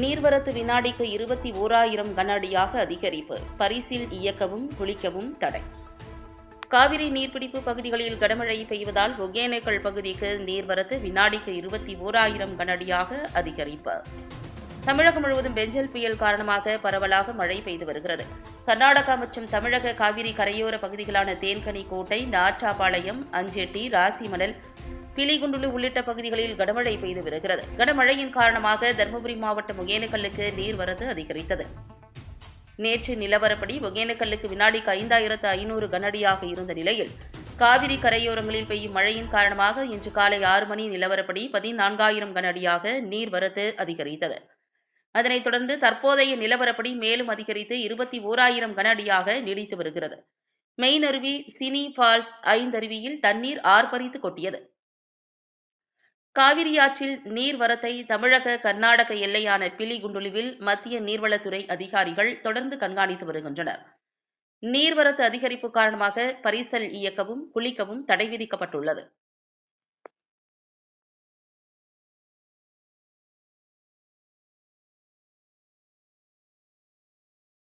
நீர்வரத்து வினாடிக்கு 21,000 கன அடியாக அதிகரிப்பு. பரிசில் இயக்கவும் குளிக்கவும் தடை. காவிரி நீர்பிடிப்பு பகுதிகளில் கனமழை பெய்வதால் ஒகேனக்கல் பகுதிக்கு நீர்வரத்து வினாடிக்கு 21,000 கன அடியாக அதிகரிப்பு. தமிழகம் முழுவதும் பெஞ்சல் புயல் காரணமாக பரவலாக மழை பெய்து வருகிறது. கர்நாடகா மற்றும் தமிழக காவிரி கரையோர பகுதிகளான தேன்கனி கோட்டை, நாச்சாபாளையம், அஞ்செட்டி, ராசிமணல், பிலிகுண்டுலு உள்ளிட்ட பகுதிகளில் கனமழை பெய்து வருகிறது. கனமழையின் காரணமாக தருமபுரி மாவட்டம் ஒகேனக்கல்லுக்கு நீர்வரத்து அதிகரித்தது. நேற்று நிலவரப்படி ஒகேனக்கல்லுக்கு வினாடிக்கு 5,500 கன அடியாக இருந்த நிலையில் காவிரி கரையோரங்களில் பெய்யும் மழையின் காரணமாக இன்று காலை 6 மணி நிலவரப்படி 14,000 கன அடியாக நீர்வரத்து அதிகரித்தது. அதனைத் தொடர்ந்து தற்போதைய நிலவரப்படி மேலும் அதிகரித்து 21,000 கன அடியாக நீடித்து வருகிறது. மெயினருவி, சினி ஃபால்ஸ், ஐந்தருவியில் தண்ணீர் ஆர்ப்பரித்து கொட்டியது. காவிரி ஆற்றில் நீர்வரத்தை தமிழக கர்நாடக எல்லையான பிலிகுண்டுலுவில் மத்திய நீர்வளத்துறை அதிகாரிகள் தொடர்ந்து கண்காணித்து வருகின்றனர். நீர்வரத்து அதிகரிப்பு காரணமாக பரிசல் இயக்கவும் குளிக்கவும் தடை விதிக்கப்பட்டுள்ளது.